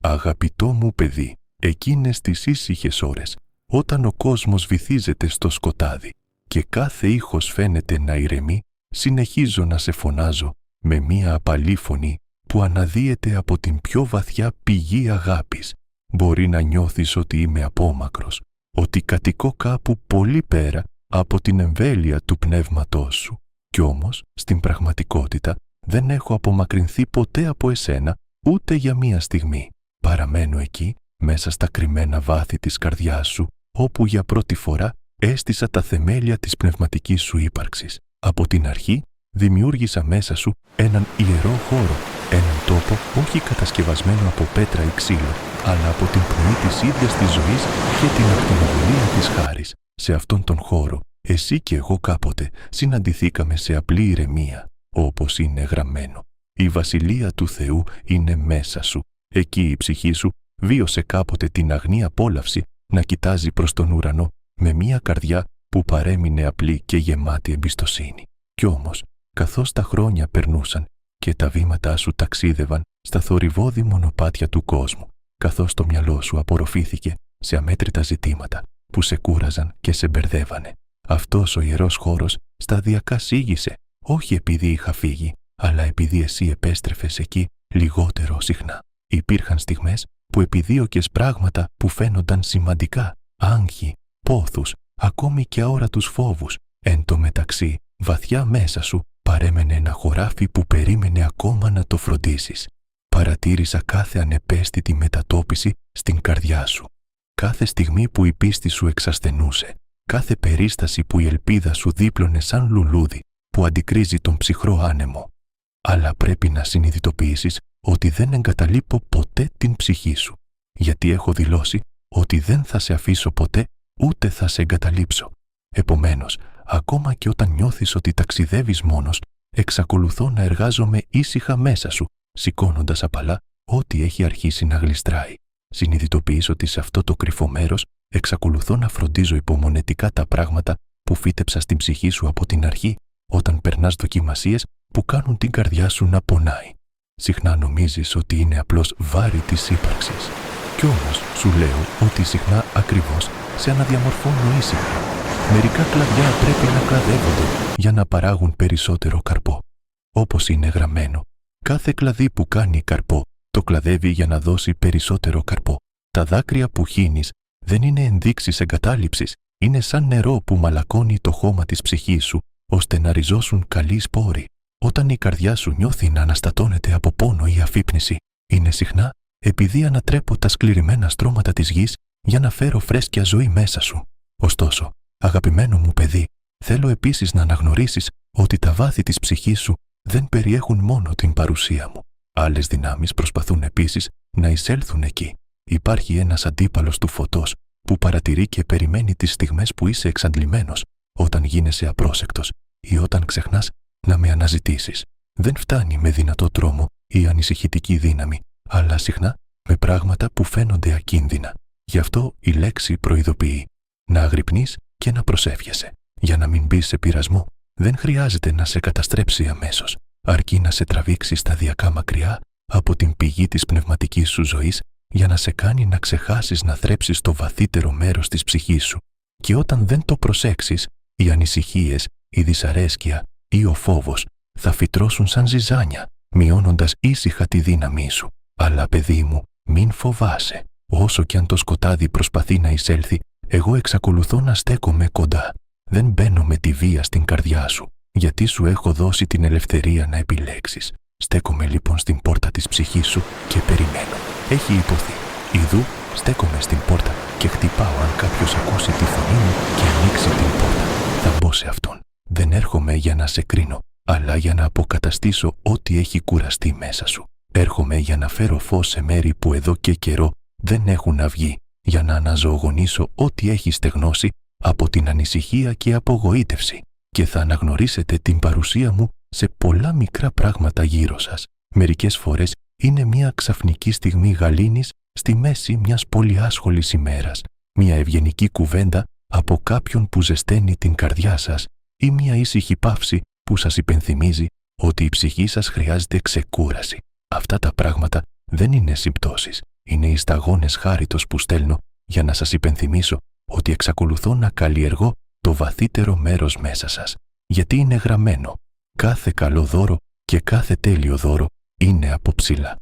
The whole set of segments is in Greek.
Αγαπητό μου παιδί, εκείνες τις ήσυχες ώρες, όταν ο κόσμος βυθίζεται στο σκοτάδι και κάθε ήχος φαίνεται να ηρεμεί, συνεχίζω να σε φωνάζω με μία απαλή φωνή που αναδύεται από την πιο βαθιά πηγή αγάπης. Μπορεί να νιώθεις ότι είμαι απόμακρος, ότι κατοικώ κάπου πολύ πέρα από την εμβέλεια του πνεύματός σου. Κι όμως, στην πραγματικότητα, δεν έχω απομακρυνθεί ποτέ από εσένα ούτε για μία στιγμή. Παραμένω εκεί, μέσα στα κρυμμένα βάθη της καρδιάς σου, όπου για πρώτη φορά έστησα τα θεμέλια της πνευματικής σου ύπαρξης. Από την αρχή, δημιούργησα μέσα σου έναν ιερό χώρο, έναν τόπο όχι κατασκευασμένο από πέτρα ή ξύλο, αλλά από την πνοή της ίδιας της ζωής και την ακτινοβολία της χάρης. Σε αυτόν τον χώρο, εσύ και εγώ κάποτε συναντηθήκαμε σε απλή ηρεμία, όπως είναι γραμμένο. Η βασιλεία του Θεού είναι μέσα σου. Εκεί η ψυχή σου βίωσε κάποτε την αγνή απόλαυση να κοιτάζει προς τον ουρανό με μία καρδιά που παρέμεινε απλή και γεμάτη εμπιστοσύνη. Κι όμως, καθώς τα χρόνια περνούσαν και τα βήματά σου ταξίδευαν στα θορυβώδη μονοπάτια του κόσμου, καθώς το μυαλό σου απορροφήθηκε σε αμέτρητα ζητήματα που σε κούραζαν και σε μπερδεύανε, αυτός ο ιερός χώρος σταδιακά σίγησε, όχι επειδή είχα φύγει, αλλά επειδή εσύ επέστρεφες εκεί λιγότερο συχνά. Υπήρχαν στιγμές που επιδίωκες πράγματα που φαίνονταν σημαντικά, άγχη, πόθους, ακόμη και αόρατους φόβους. Εν τω μεταξύ, βαθιά μέσα σου παρέμενε ένα χωράφι που περίμενε ακόμα να το φροντίσεις. Παρατήρησα κάθε ανεπαίσθητη μετατόπιση στην καρδιά σου. Κάθε στιγμή που η πίστη σου εξασθενούσε, κάθε περίσταση που η ελπίδα σου δίπλωνε σαν λουλούδι που αντικρίζει τον ψυχρό άνεμο. Αλλά πρέπει να συνειδητοποιήσεις ότι δεν εγκαταλείπω ποτέ την ψυχή σου, γιατί έχω δηλώσει ότι δεν θα σε αφήσω ποτέ ούτε θα σε εγκαταλείψω. Επομένως, ακόμα και όταν νιώθεις ότι ταξιδεύεις μόνος, εξακολουθώ να εργάζομαι ήσυχα μέσα σου, σηκώνοντας απαλά ό,τι έχει αρχίσει να γλιστράει. Συνειδητοποιείς ότι σε αυτό το κρυφό μέρος εξακολουθώ να φροντίζω υπομονετικά τα πράγματα που φύτεψα στην ψυχή σου από την αρχή, όταν περνάς δοκιμασίες που κάνουν την καρδιά σου να πονάει. Συχνά νομίζεις ότι είναι απλώς βάρη της ύπαρξης. Κι όμως σου λέω ότι συχνά ακριβώς σε αναδιαμορφώνω ήσυχα. Μερικά κλαδιά πρέπει να κλαδεύονται για να παράγουν περισσότερο καρπό. Όπως είναι γραμμένο, κάθε κλαδί που κάνει καρπό το κλαδεύει για να δώσει περισσότερο καρπό. Τα δάκρυα που χύνεις δεν είναι ενδείξεις εγκατάλειψης, είναι σαν νερό που μαλακώνει το χώμα της ψυχής σου, ώστε να ριζώσουν καλοί σπόροι. Όταν η καρδιά σου νιώθει να αναστατώνεται από πόνο ή αφύπνιση, είναι συχνά επειδή ανατρέπω τα σκληρημένα στρώματα της γης για να φέρω φρέσκια ζωή μέσα σου. Ωστόσο, αγαπημένο μου παιδί, θέλω επίσης να αναγνωρίσεις ότι τα βάθη της ψυχής σου δεν περιέχουν μόνο την παρουσία μου. Άλλες δυνάμεις προσπαθούν επίσης να εισέλθουν εκεί. Υπάρχει ένας αντίπαλος του φωτός που παρατηρεί και περιμένει τις στιγμές που είσαι εξαντλημένος, όταν γίνεσαι απρόσεκτος ή όταν ξεχνάς να με αναζητήσεις. Δεν φτάνει με δυνατό τρόμο ή ανησυχητική δύναμη, αλλά συχνά με πράγματα που φαίνονται ακίνδυνα. Γι' αυτό η λέξη προειδοποιεί. Να αγρυπνείς και να προσεύχεσαι. Για να μην μπεις σε πειρασμό, δεν χρειάζεται να σε καταστρέψει αμέσως, αρκεί να σε τραβήξει σταδιακά μακριά από την πηγή της πνευματικής σου ζωής για να σε κάνει να ξεχάσεις να θρέψεις το βαθύτερο μέρος της ψυχής σου. Και όταν δεν το προσέξεις, οι ανησυχίες, η δυσαρέσκεια ή ο φόβος θα φυτρώσουν σαν ζυζάνια, μειώνοντας ήσυχα τη δύναμή σου. Αλλά παιδί μου, μην φοβάσαι. Όσο κι αν το σκοτάδι προσπαθεί να εισέλθει, εγώ εξακολουθώ να στέκομαι κοντά. Δεν μπαίνω με τη βία στην καρδιά σου, γιατί σου έχω δώσει την ελευθερία να επιλέξεις. Στέκομαι λοιπόν στην πόρτα της ψυχής σου και περιμένω. Έχει υποθεί. Ιδού στέκομαι στην πόρτα και χτυπάω αν κάποιος ακούσει τη φωνή μου και ανοίξει την πόρτα. Θα μπω σε αυτόν. Δεν έρχομαι για να σε κρίνω, αλλά για να αποκαταστήσω ό,τι έχει κουραστεί μέσα σου. Έρχομαι για να φέρω φως σε μέρη που εδώ και καιρό δεν έχουν αυγεί, για να αναζωογονήσω ό,τι έχει στεγνώσει από την ανησυχία και απογοήτευση, και θα αναγνωρίσετε την παρουσία μου σε πολλά μικρά πράγματα γύρω σας. Μερικές φορές είναι μια ξαφνική στιγμή γαλήνης στη μέση μιας πολύ άσχολης ημέρας, μια ευγενική κουβέντα από κάποιον που ζεσταίνει την καρδιά σας ή μια ήσυχη παύση που σας υπενθυμίζει ότι η ψυχή σας χρειάζεται ξεκούραση. Αυτά τα πράγματα δεν είναι συμπτώσεις, Είναι οι σταγόνες χάριτος που στέλνω για να σας υπενθυμίσω ότι εξακολουθώ να καλλιεργώ το βαθύτερο μέρος μέσα σας. Γιατί είναι γραμμένο, κάθε καλό δώρο και κάθε τέλειο δώρο είναι από ψηλά.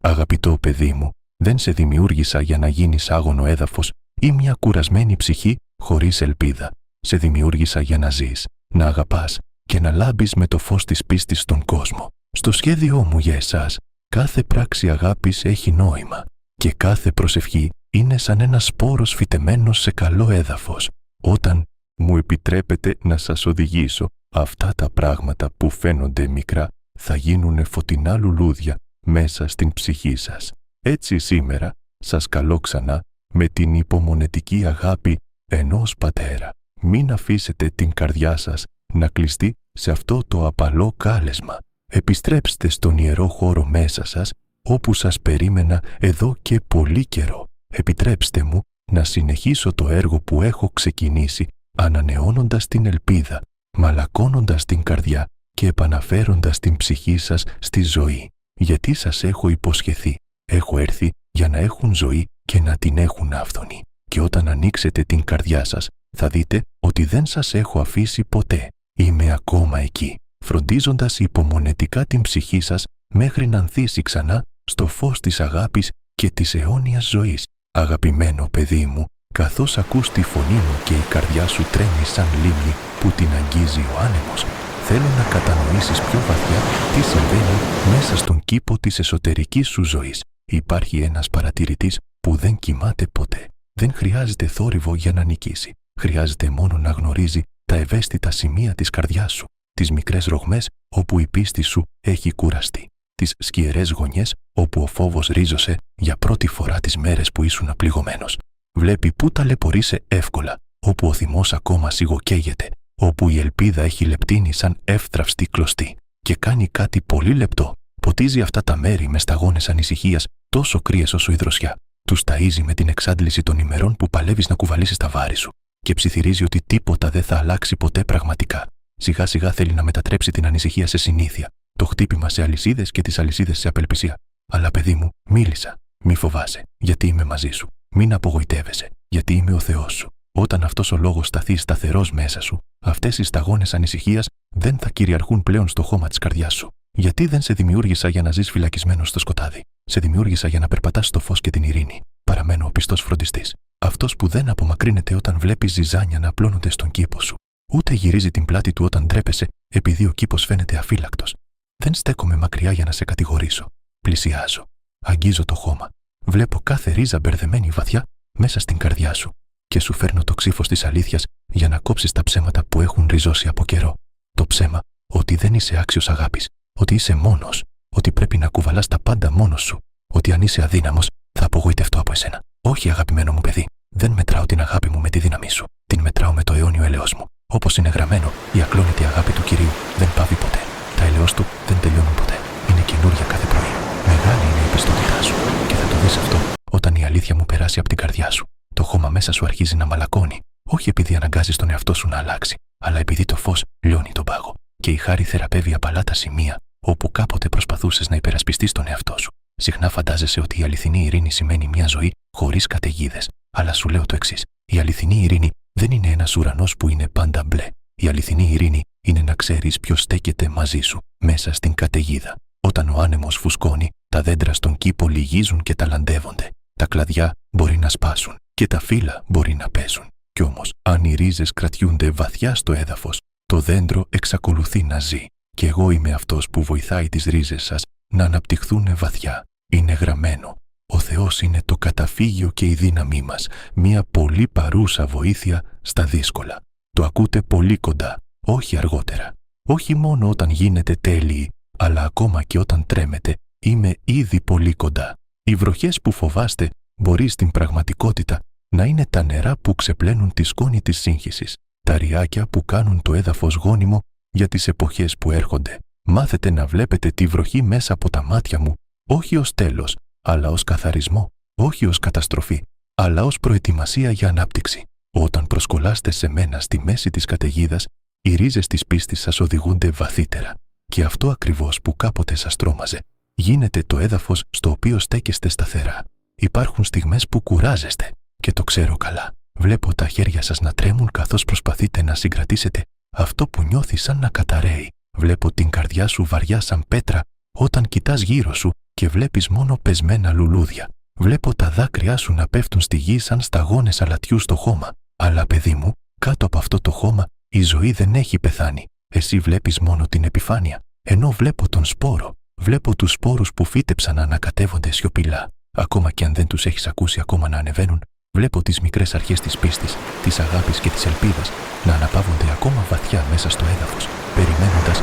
Αγαπητό παιδί μου, δεν σε δημιούργησα για να γίνεις άγωνο έδαφος ή μια κουρασμένη ψυχή χωρίς ελπίδα. Σε δημιούργησα για να ζεις, να αγαπάς και να λάμπεις με το φως της πίστης στον κόσμο. Στο σχέδιό μου για εσάς, κάθε πράξη αγάπης έχει νόημα και κάθε προσευχή είναι σαν ένας σπόρος φυτεμένος σε καλό έδαφος. Όταν μου επιτρέπετε να σας οδηγήσω, αυτά τα πράγματα που φαίνονται μικρά θα γίνουνε φωτεινά λουλούδια μέσα στην ψυχή σας. Έτσι σήμερα σας καλώ ξανά με την υπομονετική αγάπη ενός πατέρα. Μην αφήσετε την καρδιά σας να κλειστεί σε αυτό το απαλό κάλεσμα. Επιστρέψτε στον ιερό χώρο μέσα σας, όπου σας περίμενα εδώ και πολύ καιρό. Επιτρέψτε μου να συνεχίσω το έργο που έχω ξεκινήσει, ανανεώνοντας την ελπίδα, μαλακώνοντας την καρδιά και επαναφέροντας την ψυχή σας στη ζωή. Γιατί σας έχω υποσχεθεί, έχω έρθει για να έχουν ζωή και να την έχουν άφθονη. Και όταν ανοίξετε την καρδιά σας, θα δείτε ότι δεν σας έχω αφήσει ποτέ. Είμαι ακόμα εκεί, φροντίζοντας υπομονετικά την ψυχή σας μέχρι να ανθίσει ξανά στο φως της αγάπης και της αιώνιας ζωής. Αγαπημένο παιδί μου, καθώς ακούς τη φωνή μου και η καρδιά σου τρέμει σαν λίμνη που την αγγίζει ο άνεμος, θέλω να κατανοήσεις πιο βαθιά τι συμβαίνει μέσα στον κήπο της εσωτερικής σου ζωής. Υπάρχει ένας παρατηρητής που δεν κοιμάται ποτέ. Δεν χρειάζεται θόρυβο για να νικήσει. Χρειάζεται μόνο να γνωρίζει τα ευαίσθητα σημεία της καρδιάς σου, τις μικρές ρογμές όπου η πίστη σου έχει κουραστεί, τις σκιερές γωνιές όπου ο φόβος ρίζωσε για πρώτη φορά τις μέρες που ήσουν πληγωμένος. Βλέπει πού ταλαιπωρείσαι εύκολα, όπου ο θυμός ακόμα σιγοκαίγεται, όπου η ελπίδα έχει λεπτύνει σαν εύθραυστη κλωστή και κάνει κάτι πολύ λεπτό. Ποτίζει αυτά τα μέρη με σταγόνες ανησυχίας, τόσο κρύες όσο η δροσιά. Τους ταΐζει με την εξάντληση των ημερών που παλεύεις να κουβαλήσεις τα βάρη σου και ψιθυρίζει ότι τίποτα δεν θα αλλάξει ποτέ πραγματικά. Σιγά σιγά θέλει να μετατρέψει την ανησυχία σε συνήθεια, το χτύπημα σε αλυσίδες και τις αλυσίδες σε απελπισία. Αλλά παιδί μου, μίλησα. Μη φοβάσαι, γιατί είμαι μαζί σου. Μην απογοητεύεσαι, γιατί είμαι ο Θεός σου. Όταν αυτός ο λόγος σταθεί σταθερός μέσα σου, αυτές οι σταγόνες ανησυχίας δεν θα κυριαρχούν πλέον στο χώμα της καρδιάς σου. Γιατί δεν σε δημιούργησα για να ζεις φυλακισμένος στο σκοτάδι. Σε δημιούργησα για να περπατάς στο φως και την ειρήνη. Παραμένω ο πιστός φροντιστής. Αυτός που δεν απομακρύνεται όταν βλέπεις ζυζάνια να απλώνονται στον κήπο σου. Ούτε γυρίζει την πλάτη του όταν ντρέπεσαι επειδή ο κήπος φαίνεται αφύλακτος. Δεν στέκομαι μακριά για να σε κατηγορήσω. Πλησιάζω. Αγγίζω το χώμα. Βλέπω κάθε ρίζα μπερδεμένη βαθιά μέσα στην καρδιά σου. Και σου φέρνω το ξύφος της αλήθειας για να κόψεις τα ψέματα που έχουν ριζώσει από καιρό. Το ψέμα ότι δεν είσαι άξιος αγάπης, ότι είσαι μόνος, ότι πρέπει να κουβαλάς τα πάντα μόνος σου, ότι αν είσαι αδύναμος θα απογοητευτώ από εσένα. Όχι, αγαπημένο μου παιδί, δεν μετράω την αγάπη μου με τη δύναμή σου. Την μετράω με το αιώνιο έλεος μου. Όπως είναι γραμμένο, η ακλόνητη αγάπη του Κυρίου δεν πάβει ποτέ. Τα έλεος του δεν τελειώνουν ποτέ. Είναι καινούρια κάθε πρωί. Μεγάλη είναι η πιστότητά σου και θα το δεις αυτό όταν η αλήθεια μου περάσει από την καρδιά σου. Το χώμα μέσα σου αρχίζει να μαλακώνει, όχι επειδή αναγκάζεις τον εαυτό σου να αλλάξει, αλλά επειδή το φως λιώνει τον πάγο και η χάρη θεραπεύει απαλά τα σημεία όπου κάποτε προσπαθούσες να υπερασπιστείς τον εαυτό σου. Συχνά φαντάζεσαι ότι η αληθινή ειρήνη σημαίνει μια ζωή χωρίς καταιγίδες. Αλλά σου λέω το εξής: η αληθινή ειρήνη δεν είναι ένας ουρανός που είναι πάντα μπλε. Η αληθινή ειρήνη είναι να ξέρεις ποιος στέκεται μαζί σου μέσα στην καταιγίδα. Όταν ο άνεμος φουσκώνει, τα δέντρα στον κήπο λυγίζουν και ταλαντεύονται. Τα κλαδιά μπορεί να σπάσουν και τα φύλλα μπορεί να πέσουν. Κι όμως, αν οι ρίζες κρατιούνται βαθιά στο έδαφος, το δέντρο εξακολουθεί να ζει. Και εγώ είμαι αυτός που βοηθάει τις ρίζες σας να αναπτυχθούν βαθιά. Είναι γραμμένο. Ο Θεός είναι το καταφύγιο και η δύναμή μας, μια πολύ παρούσα βοήθεια στα δύσκολα. Το ακούτε πολύ κοντά, όχι αργότερα. Όχι μόνο όταν γίνετε τέλειοι, αλλά ακόμα και όταν τρέμετε, είμαι ήδη πολύ κοντά. Οι βροχές που φοβάστε μπορεί στην πραγματικότητα να είναι τα νερά που ξεπλένουν τη σκόνη της σύγχυσης, τα ριάκια που κάνουν το έδαφος γόνιμο για τις εποχές που έρχονται. Μάθετε να βλέπετε τη βροχή μέσα από τα μάτια μου, όχι ως τέλος, αλλά ως καθαρισμό, όχι ως καταστροφή, αλλά ως προετοιμασία για ανάπτυξη. Όταν προσκολάστε σε μένα στη μέση της καταιγίδας, οι ρίζες της πίστης σας οδηγούνται βαθύτερα. Και αυτό ακριβώς που κάποτε σας τρόμαζε, γίνεται το έδαφος στο οποίο στέκεστε σταθερά. Υπάρχουν στιγμές που κουράζεστε και το ξέρω καλά. Βλέπω τα χέρια σας να τρέμουν καθώς προσπαθείτε να συγκρατήσετε αυτό που νιώθει σαν να καταραίει. Βλέπω την καρδιά σου βαριά σαν πέτρα όταν κοιτάς γύρω σου και βλέπεις μόνο πεσμένα λουλούδια. Βλέπω τα δάκρυά σου να πέφτουν στη γη σαν σταγόνες αλατιού στο χώμα. Αλλά παιδί μου, κάτω από αυτό το χώμα η ζωή δεν έχει πεθάνει. Εσύ βλέπεις μόνο την επιφάνεια. Ενώ βλέπω τον σπόρο. Βλέπω τους σπόρους που φύτεψαν να ανακατεύονται σιωπηλά. Ακόμα και αν δεν τους έχεις ακούσει ακόμα να ανεβαίνουν, βλέπω τις μικρές αρχές της πίστης, της αγάπης και της ελπίδας να αναπαύονται ακόμα βαθιά μέσα στο έδαφος, περιμένοντας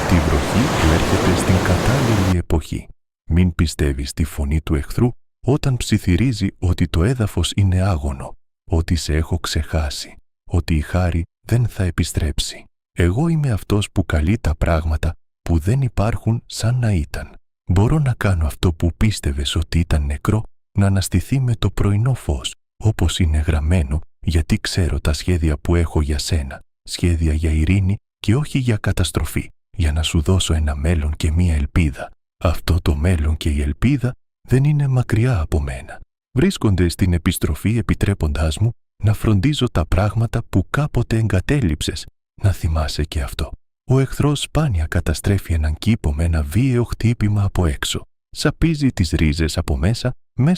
τη βροχή που έρχεται στην κατάλληλη εποχή. Μην πιστεύεις τη φωνή του εχθρού όταν ψιθυρίζει ότι το έδαφος είναι άγωνο, ότι σε έχω ξεχάσει, ότι η χάρη δεν θα επιστρέψει. Εγώ είμαι αυτός που καλεί τα πράγματα που δεν υπάρχουν σαν να ήταν. Μπορώ να κάνω αυτό που πίστευες ότι ήταν νεκρό να αναστηθεί με το πρωινό φως, όπως είναι γραμμένο, γιατί ξέρω τα σχέδια που έχω για σένα, σχέδια για ειρήνη και όχι για καταστροφή, για να σου δώσω ένα μέλλον και μία ελπίδα. Αυτό το μέλλον και η ελπίδα δεν είναι μακριά από μένα. Βρίσκονται στην επιστροφή επιτρέποντάς μου να φροντίζω τα πράγματα που κάποτε εγκατέλειψες. Να θυμάσαι και αυτό. Ο εχθρός σπάνια καταστρέφει έναν κήπο με ένα βίαιο χτύπημα από έξω. Σαπίζει τις ρίζες από μέσα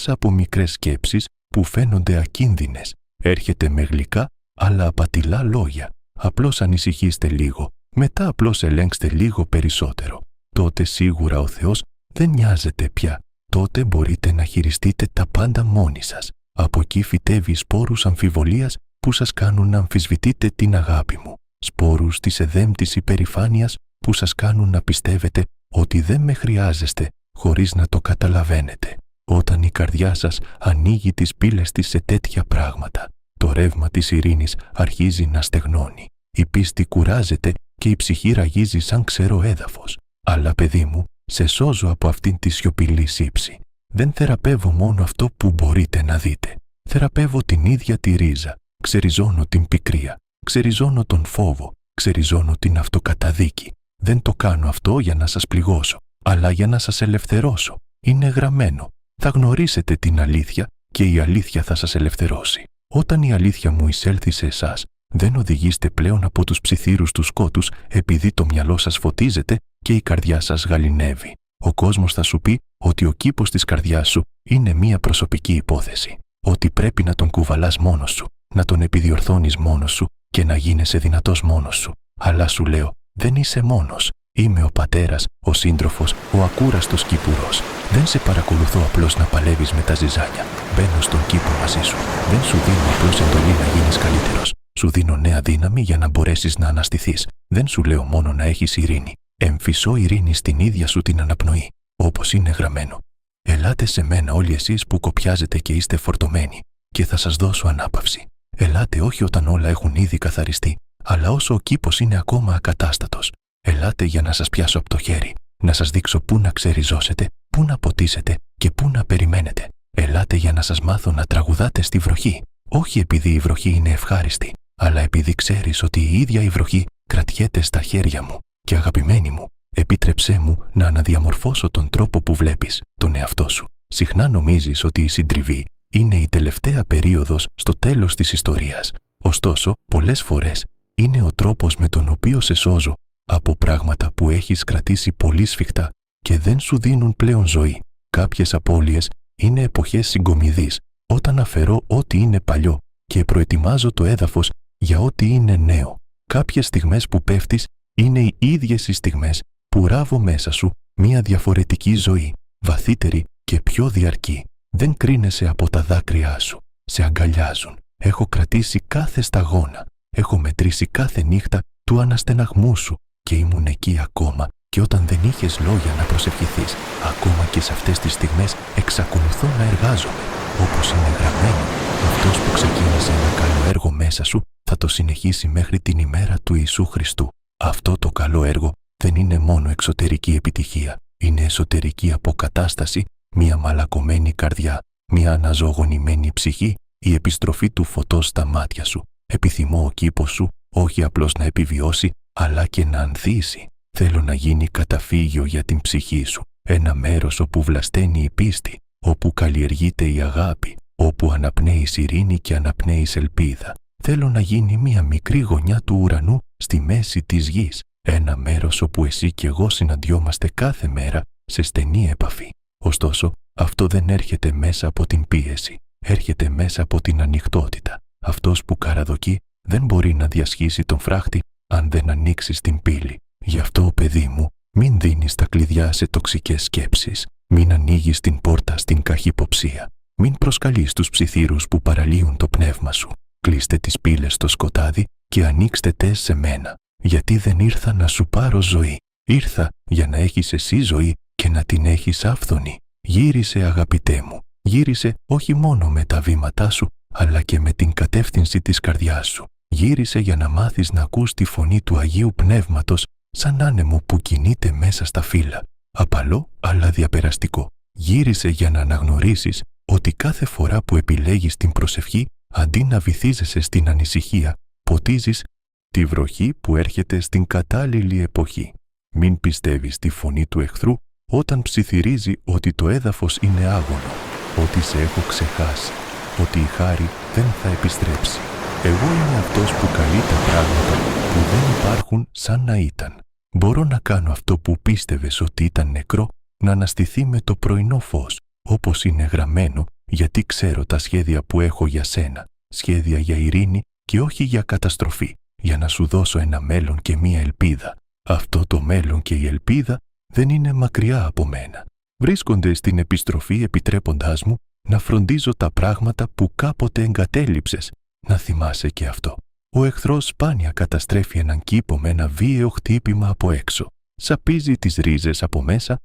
από μικρές σκέψεις που φαίνονται ακίνδυνες. Έρχεται με γλυκά αλλά απατηλά λόγια. Απλώς ανησυχήστε λίγο, μετά απλώς ελέγξτε λίγο περισσότερο. Τότε σίγουρα ο Θεός δεν νοιάζεται πια. Τότε μπορείτε να χειριστείτε τα πάντα μόνοι σας. Από εκεί φυτεύει σπόρους αμφιβολίας που σας κάνουν να αμφισβητείτε την αγάπη μου. Σπόρους της εδέμπτης υπερηφάνειας που σας κάνουν να πιστεύετε ότι δεν με χρειάζεστε χωρίς να το καταλαβαίνετε. Όταν η καρδιά σας ανοίγει τις πύλες της σε τέτοια πράγματα, το ρεύμα της ειρήνης αρχίζει να στεγνώνει. Η πίστη κουράζεται και η ψυχή ραγίζει σαν ξερό έδαφος. Αλλά παιδί μου, σε σώζω από αυτήν τη σιωπηλή σύψη. Δεν θεραπεύω μόνο αυτό που μπορείτε να δείτε. Θεραπεύω την ίδια τη ρίζα. Ξεριζώνω την πικρία. Ξεριζώνω τον φόβο. Ξεριζώνω την αυτοκαταδίκη. Δεν το κάνω αυτό για να σας πληγώσω, αλλά για να σας ελευθερώσω. Είναι γραμμένο. Θα γνωρίσετε την αλήθεια και η αλήθεια θα σας ελευθερώσει. Όταν η αλήθεια μου εισέλθει σε εσάς, δεν οδηγείστε πλέον από τους ψιθύρους του σκότους επειδή το μυαλό σας φωτίζεται και η καρδιά σας γαληνεύει. Ο κόσμος θα σου πει ότι ο κήπος της καρδιάς σου είναι μία προσωπική υπόθεση. Ότι πρέπει να τον κουβαλάς μόνος σου, να τον επιδιορθώνεις μόνος σου και να γίνεσαι δυνατός μόνος σου. Αλλά σου λέω, δεν είσαι μόνος. Είμαι ο πατέρας, ο σύντροφος, ο ακούραστος κυπουρός. Δεν σε παρακολουθώ απλώς να παλεύεις με τα ζυζάνια. Μπαίνω στον κήπο μαζί σου. Δεν σου δίνω απλώς εντολή να γίνεις καλύτερος. Σου δίνω νέα δύναμη για να μπορέσεις να αναστηθείς. Δεν σου λέω μόνο να έχεις ειρήνη. Εμφυσώ ειρήνη στην ίδια σου την αναπνοή, όπως είναι γραμμένο. Ελάτε σε μένα όλοι εσείς που κοπιάζετε και είστε φορτωμένοι και θα σας δώσω ανάπαυση. Ελάτε όχι όταν όλα έχουν ήδη καθαριστεί, αλλά όσο ο κήπος είναι ακόμα ακατάστατος. Ελάτε για να σας πιάσω από το χέρι, να σας δείξω πού να ξεριζώσετε, πού να ποτίσετε και πού να περιμένετε. Ελάτε για να σας μάθω να τραγουδάτε στη βροχή. Όχι επειδή η βροχή είναι ευχάριστη, αλλά επειδή ξέρεις ότι η ίδια η βροχή κρατιέται στα χέρια μου. Και αγαπημένη μου, επίτρεψέ μου να αναδιαμορφώσω τον τρόπο που βλέπεις τον εαυτό σου. Συχνά νομίζεις ότι η συντριβή είναι η τελευταία περίοδος στο τέλος της ιστορίας. Ωστόσο, πολλές φορές είναι ο τρόπος με τον οποίο σε σώζω από πράγματα που έχεις κρατήσει πολύ σφιχτά και δεν σου δίνουν πλέον ζωή. Κάποιες απώλειες είναι εποχές συγκομιδής, όταν αφαιρώ ό,τι είναι παλιό και προετοιμάζω το έδαφος για ό,τι είναι νέο. Κάποιες στιγμές που πέφτεις είναι οι ίδιες οι στιγμές που ράβω μέσα σου μια διαφορετική ζωή, βαθύτερη και πιο διαρκή. Δεν κρίνεσαι από τα δάκρυά σου. Σε αγκαλιάζουν. Έχω κρατήσει κάθε σταγόνα. Έχω μετρήσει κάθε νύχτα του αναστεναγμού σου και ήμουν εκεί ακόμα και όταν δεν είχες λόγια να προσευχηθείς. Ακόμα και σε αυτές τις στιγμές εξακολουθώ να εργάζομαι. Όπως είναι γραμμένο, αυτός που ξεκίνησε ένα καλό έργο μέσα σου θα το συνεχίσει μέχρι την ημέρα του Ιησού Χριστού. Αυτό το καλό έργο δεν είναι μόνο εξωτερική επιτυχία, είναι εσωτερική αποκατάσταση, μια μαλακωμένη καρδιά, μια αναζωογονημένη ψυχή, η επιστροφή του φωτός στα μάτια σου. Επιθυμώ ο κήπος σου όχι απλώς να επιβιώσει, αλλά και να ανθίσει. Θέλω να γίνει καταφύγιο για την ψυχή σου, ένα μέρος όπου βλασταίνει η πίστη, όπου καλλιεργείται η αγάπη, όπου αναπνέεις ειρήνη και αναπνέεις ελπίδα. Θέλω να γίνει μια μικρή γωνιά του ουρανού στη μέση της γης, ένα μέρος όπου εσύ και εγώ συναντιόμαστε κάθε μέρα σε στενή επαφή. Ωστόσο, αυτό δεν έρχεται μέσα από την πίεση, έρχεται μέσα από την ανοιχτότητα. Αυτός που καραδοκεί δεν μπορεί να διασχίσει τον φράχτη αν δεν ανοίξει την πύλη. Γι' αυτό, παιδί μου, μην δίνεις τα κλειδιά σε τοξικές σκέψεις, μην ανοίγεις την πόρτα στην καχυποψία, μην προσκαλείς τους ψιθύρους που παραλύουν το πνεύμα σου. Κλείστε τις πύλες στο σκοτάδι και ανοίξτε τες σε μένα, γιατί δεν ήρθα να σου πάρω ζωή. Ήρθα για να έχεις εσύ ζωή και να την έχεις άφθονη. Γύρισε, αγαπητέ μου, γύρισε όχι μόνο με τα βήματά σου, αλλά και με την κατεύθυνση της καρδιάς σου. Γύρισε για να μάθεις να ακούς τη φωνή του Αγίου Πνεύματος σαν άνεμο που κινείται μέσα στα φύλλα. Απαλό αλλά διαπεραστικό. Γύρισε για να αναγνωρίσεις ότι κάθε φορά που επιλέγεις την προσευχή, αντί να βυθίζεσαι στην ανησυχία, ποτίζεις τη βροχή που έρχεται στην κατάλληλη εποχή. Μην πιστεύεις τη φωνή του εχθρού όταν ψιθυρίζει ότι το έδαφος είναι άγωνο, ότι σε έχω ξεχάσει, ότι η χάρη δεν θα επιστρέψει. Εγώ είμαι αυτός που καλεί τα πράγματα που δεν υπάρχουν σαν να ήταν. Μπορώ να κάνω αυτό που πίστευες ότι ήταν νεκρό να αναστηθεί με το πρωινό φως, όπως είναι γραμμένο, γιατί ξέρω τα σχέδια που έχω για σένα, σχέδια για ειρήνη και όχι για καταστροφή, για να σου δώσω ένα μέλλον και μία ελπίδα. Αυτό το μέλλον και η ελπίδα δεν είναι μακριά από μένα. Βρίσκονται στην επιστροφή επιτρέποντάς μου να φροντίζω τα πράγματα που κάποτε εγκατέλειψες. Να θυμάσαι και αυτό. Ο εχθρός σπάνια καταστρέφει έναν κήπο με ένα βίαιο χτύπημα από έξω. Σαπίζει τις ρίζες από μέσα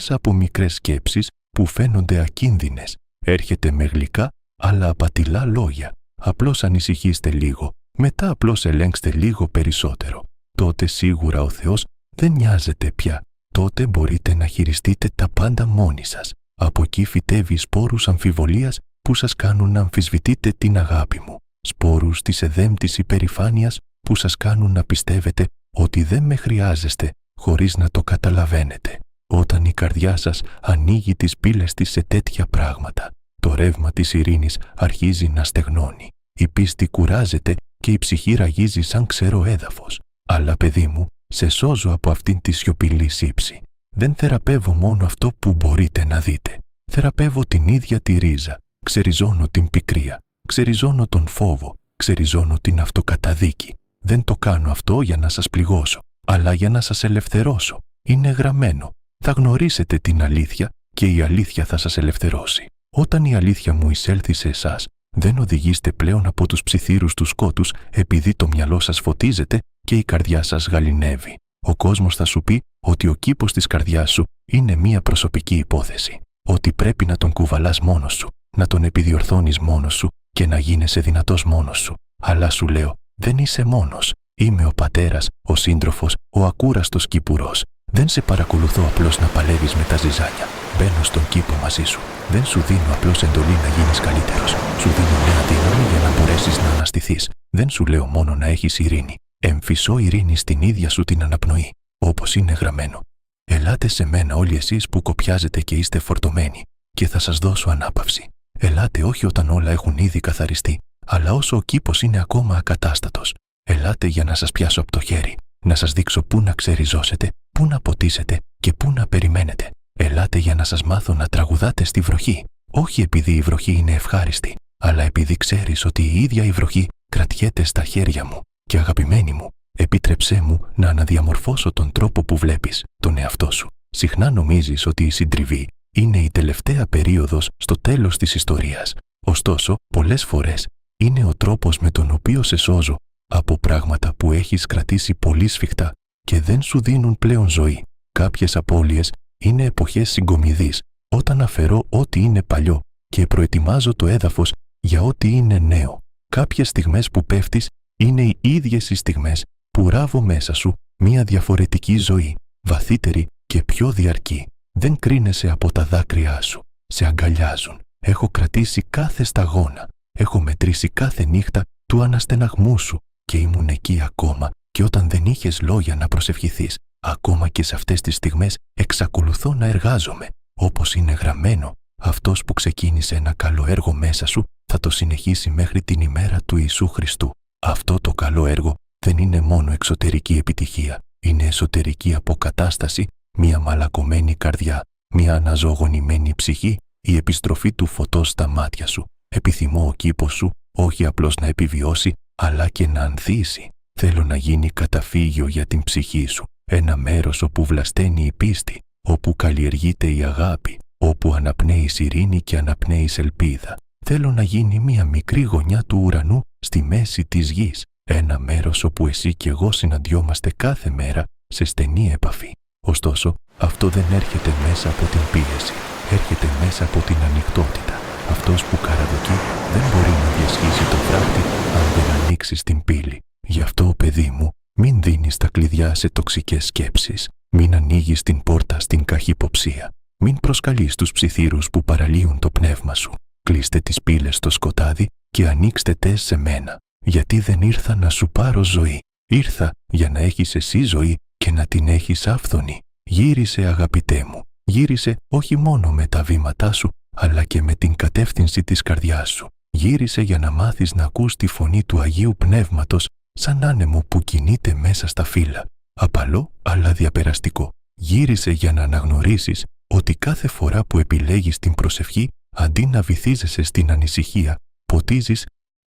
από μικρές σκέψεις που φαίνονται ακίνδυνες. Έρχεται με γλυκά αλλά απατηλά λόγια. Απλώς ανησυχήστε λίγο, μετά απλώς ελέγξτε λίγο περισσότερο. Τότε σίγουρα ο Θεός δεν νοιάζεται πια. Τότε μπορείτε να χειριστείτε τα πάντα μόνοι σας. Από εκεί φυτεύει σπόρους αμφιβολίας που σας κάνουν να αμφισβητείτε την αγάπη μου. Σπόρους της εδέμπτης υπερηφάνειας που σας κάνουν να πιστεύετε ότι δεν με χρειάζεστε χωρίς να το καταλαβαίνετε. Όταν η καρδιά σας ανοίγει τις πύλες της σε τέτοια πράγματα, το ρεύμα της ειρήνης αρχίζει να στεγνώνει. Η πίστη κουράζεται και η ψυχή ραγίζει σαν ξερό έδαφος. Αλλά, παιδί μου, σε σώζω από αυτήν τη σιωπηλή σύψη. Δεν θεραπεύω μόνο αυτό που μπορείτε να δείτε. Θεραπεύω την ίδια τη ρίζα. Ξεριζώνω την πικρία. Ξεριζώνω τον φόβο. Ξεριζώνω την αυτοκαταδίκη. Δεν το κάνω αυτό για να σας πληγώσω, αλλά για να σας ελευθερώσω. Είναι γραμμένο. Θα γνωρίσετε την αλήθεια και η αλήθεια θα σας ελευθερώσει. Όταν η αλήθεια μου εισέλθει σε εσάς, δεν οδηγείστε πλέον από τους ψιθύρους του σκότους επειδή το μυαλό σας φωτίζεται και η καρδιά σας γαληνεύει. Ο κόσμος θα σου πει ότι ο κήπος της καρδιάς σου είναι μία προσωπική υπόθεση. Ότι πρέπει να τον κουβαλάς μόνος σου, να τον επιδιορθώνεις μόνος σου και να γίνεσαι δυνατός μόνος σου. Αλλά σου λέω, δεν είσαι μόνος. Είμαι ο πατέρας, ο σύντροφος, ο ακούραστος κυπουρός. Δεν σε παρακολουθώ απλώς να παλεύεις με τα ζυζάνια. Μπαίνω στον κήπο μαζί σου. Δεν σου δίνω απλώς εντολή να γίνεις καλύτερος. Σου δίνω νέα δύναμη για να μπορέσεις να αναστηθείς. Δεν σου λέω μόνο να έχεις ειρήνη. Εμφυσώ ειρήνη στην ίδια σου την αναπνοή, όπως είναι γραμμένο. Ελάτε σε μένα όλοι εσείς που κοπιάζετε και είστε φορτωμένοι και θα σας δώσω ανάπαυση. Ελάτε όχι όταν όλα έχουν ήδη καθαριστεί, αλλά όσο ο κήπος είναι ακόμα ακατάστατος. Ελάτε για να σας πιάσω από το χέρι, να σας δείξω πού να ξεριζώσετε, πού να ποτίσετε και πού να περιμένετε. Ελάτε για να σας μάθω να τραγουδάτε στη βροχή, όχι επειδή η βροχή είναι ευχάριστη, αλλά επειδή ξέρεις ότι η ίδια η βροχή κρατιέται στα χέρια μου. Και αγαπημένη μου, επίτρεψέ μου να αναδιαμορφώσω τον τρόπο που βλέπεις τον εαυτό σου. Συχνά νομίζεις ότι η συντριβή είναι η τελευταία περίοδος στο τέλος της ιστορίας. Ωστόσο, πολλές φορές είναι ο τρόπος με τον οποίο σε σώζω από πράγματα που έχεις κρατήσει πολύ σφιχτά και δεν σου δίνουν πλέον ζωή. Κάποιες απώλειες είναι εποχές συγκομιδής, όταν αφαιρώ ό,τι είναι παλιό και προετοιμάζω το έδαφος για ό,τι είναι νέο. Κάποιες στιγμές που πέφτεις είναι οι ίδιες οι στιγμές που ράβω μέσα σου μία διαφορετική ζωή, βαθύτερη και πιο διαρκή. Δεν κρίνεσαι από τα δάκρυά σου. Σε αγκαλιάζουν. Έχω κρατήσει κάθε σταγόνα. Έχω μετρήσει κάθε νύχτα του αναστεναγμού σου και ήμουν εκεί ακόμα και όταν δεν είχες λόγια να προσευχηθείς. Ακόμα και σε αυτές τις στιγμές εξακολουθώ να εργάζομαι. Όπως είναι γραμμένο, Αυτός που ξεκίνησε ένα καλό έργο μέσα σου θα το συνεχίσει μέχρι την ημέρα του Ιησού Χριστού. Αυτό το καλό έργο δεν είναι μόνο εξωτερική επιτυχία, είναι εσωτερική αποκατάσταση, μια μαλακωμένη καρδιά, μια αναζωογονημένη ψυχή, η επιστροφή του φωτός στα μάτια σου. Επιθυμώ ο κήπος σου όχι απλώς να επιβιώσει, αλλά και να ανθίσει. Θέλω να γίνει καταφύγιο για την ψυχή σου, ένα μέρος όπου βλασταίνει η πίστη, όπου καλλιεργείται η αγάπη, όπου αναπνέεις ειρήνη και αναπνέεις ελπίδα. Θέλω να γίνει μια μικρή γωνιά του ουρανού στη μέση της γης, ένα μέρος όπου εσύ και εγώ συναντιόμαστε κάθε μέρα σε στενή επαφή. Ωστόσο, αυτό δεν έρχεται μέσα από την πίεση, έρχεται μέσα από την ανοιχτότητα. Αυτός που καραδοκεί δεν μπορεί να διασχίσει το φράχτη αν δεν ανοίξεις την πύλη. Γι' αυτό, παιδί μου, μην δίνεις τα κλειδιά σε τοξικές σκέψεις, μην ανοίγεις την πόρτα στην καχυποψία, μην προσκαλείς τους ψιθύρους που παραλύουν το πνεύμα σου. Κλείστε τις πύλες στο σκοτάδι και ανοίξτε τες σε μένα, γιατί δεν ήρθα να σου πάρω ζωή. Ήρθα για να έχεις εσύ ζωή και να την έχεις άφθονη. Γύρισε, αγαπητέ μου, γύρισε όχι μόνο με τα βήματά σου, αλλά και με την κατεύθυνση της καρδιάς σου. Γύρισε για να μάθεις να ακούς τη φωνή του Αγίου Πνεύματος σαν άνεμο που κινείται μέσα στα φύλλα. Απαλό αλλά διαπεραστικό. Γύρισε για να αναγνωρίσεις ότι κάθε φορά που επιλέγεις την προσευχή, αντί να βυθίζεσαι στην ανησυχία, ποτίζεις,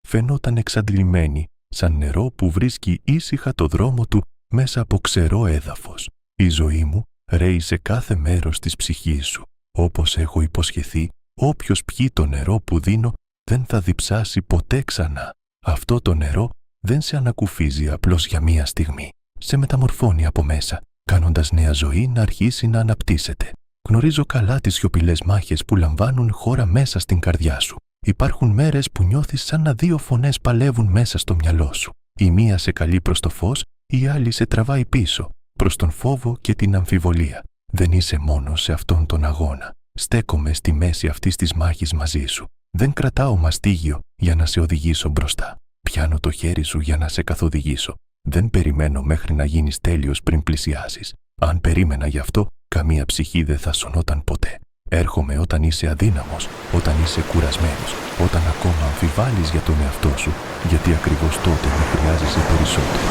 φαινόταν εξαντλημένη, σαν νερό που βρίσκει ήσυχα το δρόμο του μέσα από ξερό έδαφος. Η ζωή μου ρέει σε κάθε μέρος της ψυχής σου. Όπως έχω υποσχεθεί, όποιος πιει το νερό που δίνω δεν θα διψάσει ποτέ ξανά. Αυτό το νερό δεν σε ανακουφίζει απλώς για μία στιγμή. Σε μεταμορφώνει από μέσα, κάνοντας νέα ζωή να αρχίσει να αναπτύσσεται. Γνωρίζω καλά τις σιωπηλές μάχες που λαμβάνουν χώρα μέσα στην καρδιά σου. Υπάρχουν μέρες που νιώθεις σαν να δύο φωνές παλεύουν μέσα στο μυαλό σου. Η μία σε καλεί προς το φως, η άλλη σε τραβάει πίσω, προς τον φόβο και την αμφιβολία. Δεν είσαι μόνος σε αυτόν τον αγώνα. Στέκομαι στη μέση αυτής της μάχης μαζί σου. Δεν κρατάω μαστίγιο για να σε οδηγήσω μπροστά. Πιάνω το χέρι σου για να σε καθοδηγήσω. Δεν περιμένω μέχρι να γίνεις τέλειος πριν πλησιάσεις. Αν περίμενα γι' αυτό, καμία ψυχή δεν θα σωνόταν ποτέ. Έρχομαι όταν είσαι αδύναμος, όταν είσαι κουρασμένος, όταν ακόμα αμφιβάλλεις για τον εαυτό σου, γιατί ακριβώς τότε με χρειάζεσαι περισσότερο.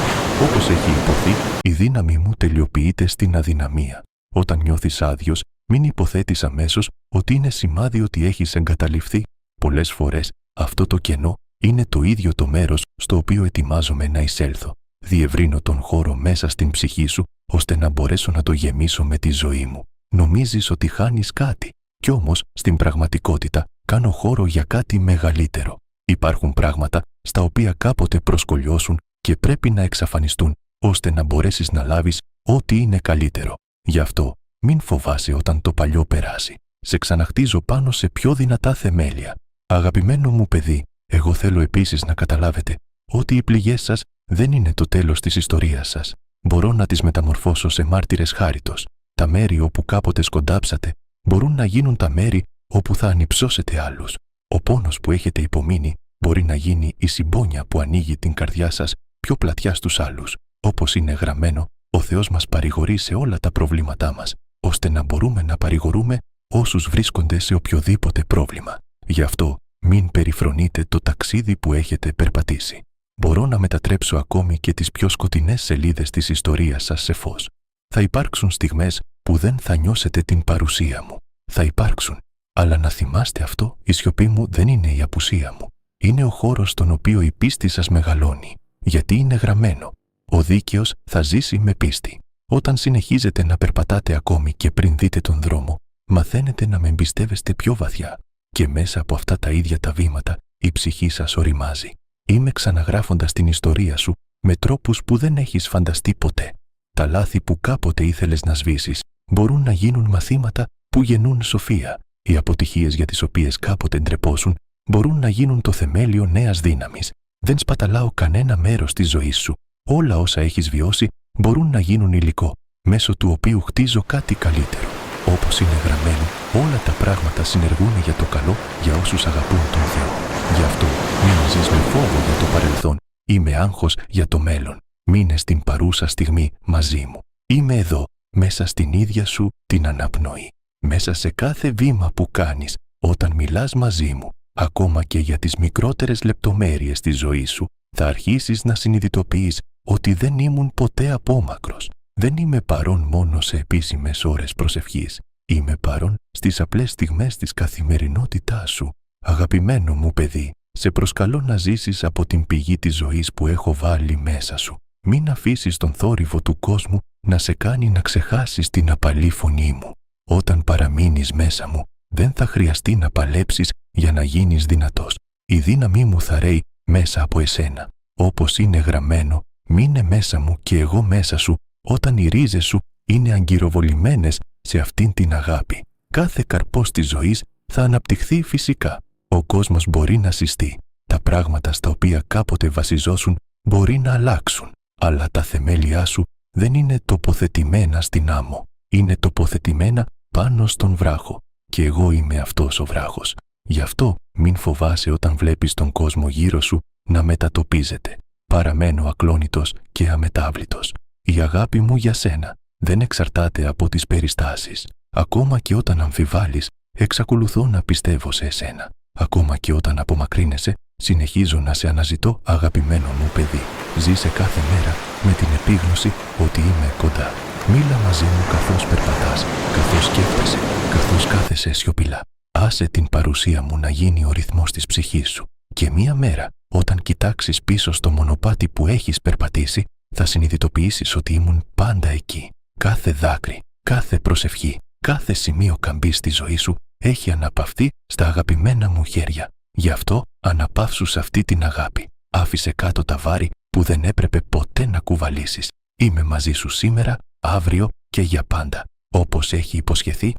Όπως έχει υποθεί, η δύναμη μου τελειοποιείται στην αδυναμία. Όταν νιώθεις άδειος, μην υποθέτεις αμέσως ότι είναι σημάδι ότι έχεις εγκαταλειφθεί. Πολλές φορές αυτό το κενό είναι το ίδιο το μέρος στο οποίο ετοιμάζομαι να εισέλθω. Διευρύνω τον χώρο μέσα στην ψυχή σου, ώστε να μπορέσω να το γεμίσω με τη ζωή μου. Νομίζεις ότι χάνεις κάτι, κι όμως στην πραγματικότητα κάνω χώρο για κάτι μεγαλύτερο. Υπάρχουν πράγματα στα οποία κάποτε προσκολιώσουν και πρέπει να εξαφανιστούν, ώστε να μπορέσεις να λάβεις ό,τι είναι καλύτερο. Γι' αυτό μην φοβάσαι όταν το παλιό περάσει. Σε ξαναχτίζω πάνω σε πιο δυνατά θεμέλια. Αγαπημένο μου παιδί, εγώ θέλω επίσης να καταλάβετε ότι οι πληγές σας δεν είναι το τέλος της ιστορίας σας. Μπορώ να τις μεταμορφώσω σε μάρτυρες χάριτος. Τα μέρη όπου κάποτε σκοντάψατε μπορούν να γίνουν τα μέρη όπου θα ανυψώσετε άλλους. Ο πόνος που έχετε υπομείνει μπορεί να γίνει η συμπόνια που ανοίγει την καρδιά σας πιο πλατιά στους άλλους. Όπως είναι γραμμένο, ο Θεός μας παρηγορεί σε όλα τα προβλήματά μας, ώστε να μπορούμε να παρηγορούμε όσους βρίσκονται σε οποιοδήποτε πρόβλημα. Γι' αυτό μην περιφρονείτε το ταξίδι που έχετε περπατήσει. Μπορώ να μετατρέψω ακόμη και τις πιο σκοτεινές σελίδες της ιστορίας σας σε φως. Θα υπάρξουν στιγμές που δεν θα νιώσετε την παρουσία μου. Θα υπάρξουν. Αλλά να θυμάστε αυτό, η σιωπή μου δεν είναι η απουσία μου. Είναι ο χώρος στον οποίο η πίστη σας μεγαλώνει. Γιατί είναι γραμμένο. Ο δίκαιος θα ζήσει με πίστη. Όταν συνεχίζετε να περπατάτε ακόμη και πριν δείτε τον δρόμο, μαθαίνετε να με εμπιστεύεστε πιο βαθιά. Και μέσα από αυτά τα ίδια τα βήματα, η ψυχή σας οριμάζει. Είμαι ξαναγράφοντας την ιστορία σου με τρόπους που δεν έχεις φανταστεί ποτέ. Τα λάθη που κάποτε ήθελες να σβήσεις μπορούν να γίνουν μαθήματα που γεννούν σοφία. Οι αποτυχίες για τις οποίες κάποτε ντρεπόσουν μπορούν να γίνουν το θεμέλιο νέας δύναμης. Δεν σπαταλάω κανένα μέρος της ζωής σου. Όλα όσα έχεις βιώσει μπορούν να γίνουν υλικό, μέσω του οποίου χτίζω κάτι καλύτερο. Όπως είναι γραμμένο, όλα τα πράγματα συνεργούν για το καλό για όσους αγαπούν τον Θεό. Γι' αυτό μην ζεις με φόβο για το παρελθόν ή με άγχος για το μέλλον. Μείνε στην παρούσα στιγμή μαζί μου. Είμαι εδώ, μέσα στην ίδια σου την αναπνοή. Μέσα σε κάθε βήμα που κάνεις, Όταν μιλάς μαζί μου, ακόμα και για τις μικρότερες λεπτομέρειες της ζωής σου, θα αρχίσεις να συνειδητοποιείς ότι δεν ήμουν ποτέ απόμακρος. Δεν είμαι παρόν μόνο σε επίσημες ώρες προσευχής. Είμαι παρόν στις απλές στιγμές της καθημερινότητάς σου. Αγαπημένο μου παιδί, σε προσκαλώ να ζήσεις από την πηγή της ζωής που έχω βάλει μέσα σου. Μην αφήσεις τον θόρυβο του κόσμου να σε κάνει να ξεχάσεις την απαλή φωνή μου. Όταν παραμείνεις μέσα μου, δεν θα χρειαστεί να παλέψεις για να γίνεις δυνατός. Η δύναμή μου θα ρέει μέσα από εσένα. Όπως είναι γραμμένο, μείνε μέσα μου και εγώ μέσα σου, όταν οι ρίζες σου είναι αγκυροβολημένες σε αυτήν την αγάπη. Κάθε καρπός της ζωής θα αναπτυχθεί φυσικά. Ο κόσμος μπορεί να συστεί. Τα πράγματα στα οποία κάποτε βασιζόσουν μπορεί να αλλάξουν. Αλλά τα θεμέλια σου δεν είναι τοποθετημένα στην άμμο. Είναι τοποθετημένα πάνω στον βράχο. Και εγώ είμαι αυτός ο βράχος. Γι' αυτό μην φοβάσαι όταν βλέπεις τον κόσμο γύρω σου να μετατοπίζεται. Παραμένω ακλόνητος και αμετάβλητος. Η αγάπη μου για σένα δεν εξαρτάται από τις περιστάσεις. Ακόμα και όταν αμφιβάλλεις, εξακολουθώ να πιστεύω σε εσένα. Ακόμα και όταν απομακρύνεσαι, συνεχίζω να σε αναζητώ, αγαπημένο μου παιδί. Ζήσε κάθε μέρα με την επίγνωση ότι είμαι κοντά. Μίλα μαζί μου καθώς περπατάς, καθώς σκέφτεσαι, καθώς κάθεσαι σιωπηλά. Άσε την παρουσία μου να γίνει ο ρυθμός της ψυχής σου. Και μία μέρα, όταν κοιτάξεις πίσω στο μονοπάτι που έχεις περπατήσει, θα συνειδητοποιήσεις ότι ήμουν πάντα εκεί. Κάθε δάκρυ, κάθε προσευχή, κάθε σημείο καμπής στη ζωή σου έχει αναπαυθεί στα αγαπημένα μου χέρια. Γι' αυτό αναπαύσου σε αυτή την αγάπη. Άφησε κάτω τα βάρη που δεν έπρεπε ποτέ να κουβαλήσεις. Είμαι μαζί σου σήμερα, αύριο και για πάντα. Όπως έχει υποσχεθεί,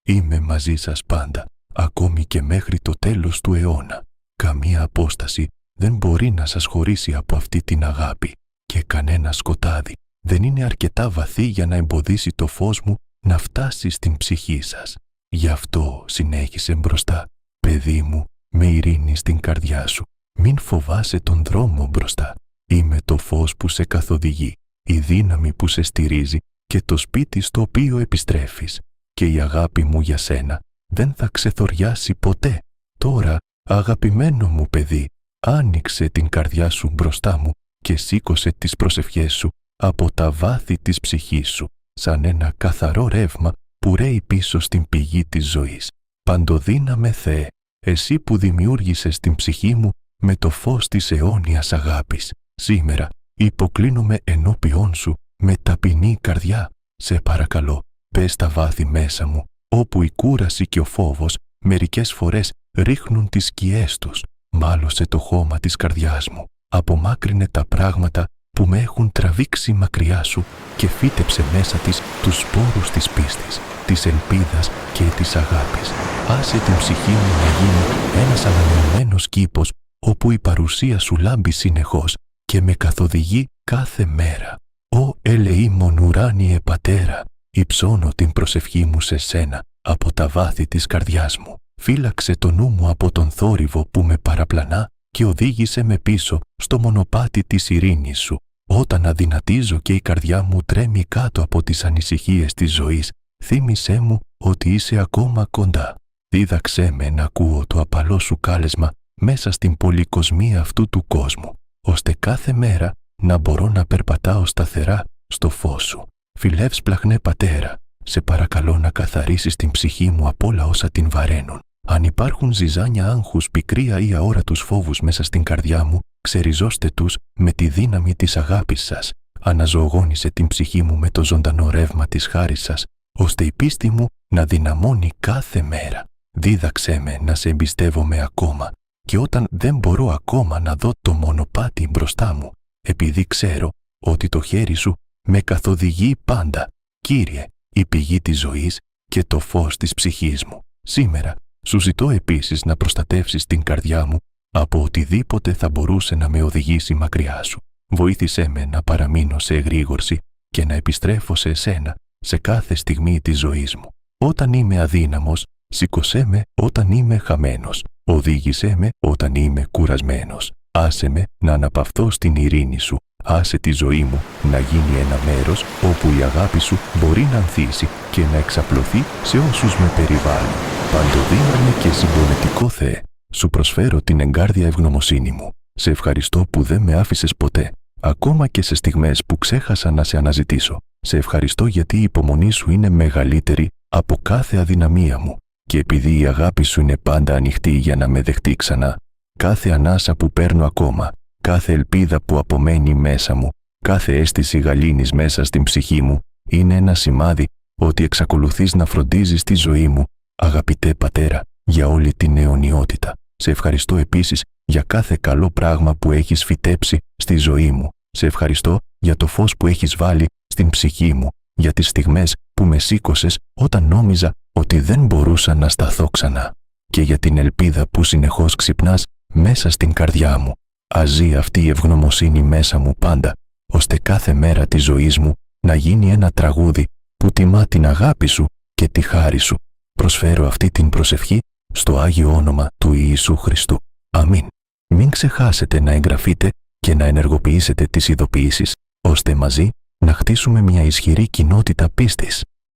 είμαι μαζί σας πάντα, ακόμη και μέχρι το τέλος του αιώνα. Καμία απόσταση δεν μπορεί να σας χωρίσει από αυτή την αγάπη και κανένα σκοτάδι δεν είναι αρκετά βαθύ για να εμποδίσει το φως μου να φτάσει στην ψυχή σας. Γι' αυτό συνέχισε μπροστά, παιδί μου, με ειρήνη στην καρδιά σου. Μην φοβάσαι τον δρόμο μπροστά. Είμαι το φως που σε καθοδηγεί, η δύναμη που σε στηρίζει και το σπίτι στο οποίο επιστρέφεις. Και η αγάπη μου για σένα δεν θα ξεθοριάσει ποτέ. Τώρα, αγαπημένο μου παιδί, άνοιξε την καρδιά σου μπροστά μου και σήκωσε τις προσευχές σου από τα βάθη της ψυχής σου, σαν ένα καθαρό ρεύμα που ρέει πίσω στην πηγή της ζωής. Παντοδύναμε Θεέ, εσύ που δημιούργησες την ψυχή μου με το φως της αιώνιας αγάπης, σήμερα υποκλίνομαι ενώπιόν σου με ταπεινή καρδιά. Σε παρακαλώ, πες τα βάθη μέσα μου, όπου η κούραση και ο φόβος μερικές φορές ρίχνουν τις σκιές τους. Μάλωσε το χώμα της καρδιάς μου, απομάκρυνε τα πράγματα που με έχουν τραβήξει μακριά σου και φύτεψε μέσα της τους σπόρους της πίστης, της ελπίδας και της αγάπης. Άσε την ψυχή μου να γίνει ένας ανανεωμένος κήπος όπου η παρουσία σου λάμπει συνεχώς και με καθοδηγεί κάθε μέρα. Ω ελεήμον ουράνιε Πατέρα, υψώνω την προσευχή μου σε σένα από τα βάθη της καρδιάς μου. Φύλαξε το νου μου από τον θόρυβο που με παραπλανά και οδήγησε με πίσω στο μονοπάτι της ειρήνης σου. Όταν αδυνατίζω και η καρδιά μου τρέμει κάτω από τις ανησυχίες της ζωής, θύμισέ μου ότι είσαι ακόμα κοντά. Δίδαξέ με να ακούω το απαλό σου κάλεσμα μέσα στην πολυκοσμία αυτού του κόσμου, ώστε κάθε μέρα να μπορώ να περπατάω σταθερά στο φως σου. Φιλεύσπλαχνε Πατέρα, σε παρακαλώ να καθαρίσεις την ψυχή μου από όλα όσα την βαραίνουν. Αν υπάρχουν ζυζάνια άγχους, πικρία ή αόρατους φόβους μέσα στην καρδιά μου, ξεριζώστε τους με τη δύναμη της αγάπης σας. Αναζωογόνησε την ψυχή μου με το ζωντανό ρεύμα της χάρης σας, ώστε η πίστη μου να δυναμώνει κάθε μέρα. Δίδαξέ με να σε εμπιστεύομαι ακόμα και όταν δεν μπορώ ακόμα να δω το μονοπάτι μπροστά μου, επειδή ξέρω ότι το χέρι σου με καθοδηγεί πάντα. Κύριε, η πηγή της ζωής και το φως της ψυχής μου. Σήμερα σου ζητώ επίσης να προστατεύσεις την καρδιά μου από οτιδήποτε θα μπορούσε να με οδηγήσει μακριά σου. Βοήθησέ με να παραμείνω σε εγρήγορση και να επιστρέφω σε εσένα σε κάθε στιγμή της ζωής μου. Όταν είμαι αδύναμος, σήκωσέ με όταν είμαι χαμένος. Οδήγησέ με όταν είμαι κουρασμένος. Άσε με να αναπαυθώ στην ειρήνη σου Άσε τη ζωή μου να γίνει ένα μέρος όπου η αγάπη σου μπορεί να ανθίσει και να εξαπλωθεί σε όσους με περιβάλλουν. Παντοδύναμη και συμπονετικό Θεέ, σου προσφέρω την εγκάρδια ευγνωμοσύνη μου. Σε ευχαριστώ που δεν με άφησες ποτέ, ακόμα και σε στιγμές που ξέχασα να σε αναζητήσω. Σε ευχαριστώ γιατί η υπομονή σου είναι μεγαλύτερη από κάθε αδυναμία μου και επειδή η αγάπη σου είναι πάντα ανοιχτή για να με δεχτεί ξανά. Κάθε ανάσα που παίρνω ακόμα, κάθε ελπίδα που απομένει μέσα μου, κάθε αίσθηση γαλήνης μέσα στην ψυχή μου είναι ένα σημάδι ότι εξακολουθείς να φροντίζεις τη ζωή μου, αγαπητέ Πατέρα, για όλη την αιωνιότητα. Σε ευχαριστώ επίσης για κάθε καλό πράγμα που έχεις φυτέψει στη ζωή μου. Σε ευχαριστώ για το φως που έχεις βάλει στην ψυχή μου, για τις στιγμές που με σήκωσες όταν νόμιζα ότι δεν μπορούσα να σταθώ ξανά και για την ελπίδα που συνεχώς ξυπνάς μέσα στην καρδιά μου. Ας ζει αυτή η ευγνωμοσύνη μέσα μου πάντα, ώστε κάθε μέρα της ζωής μου να γίνει ένα τραγούδι που τιμά την αγάπη σου και τη χάρη σου. Προσφέρω αυτή την προσευχή στο Άγιο όνομα του Ιησού Χριστού. Αμήν. Μην ξεχάσετε να εγγραφείτε και να ενεργοποιήσετε τις ειδοποιήσεις, ώστε μαζί να χτίσουμε μια ισχυρή κοινότητα πίστης.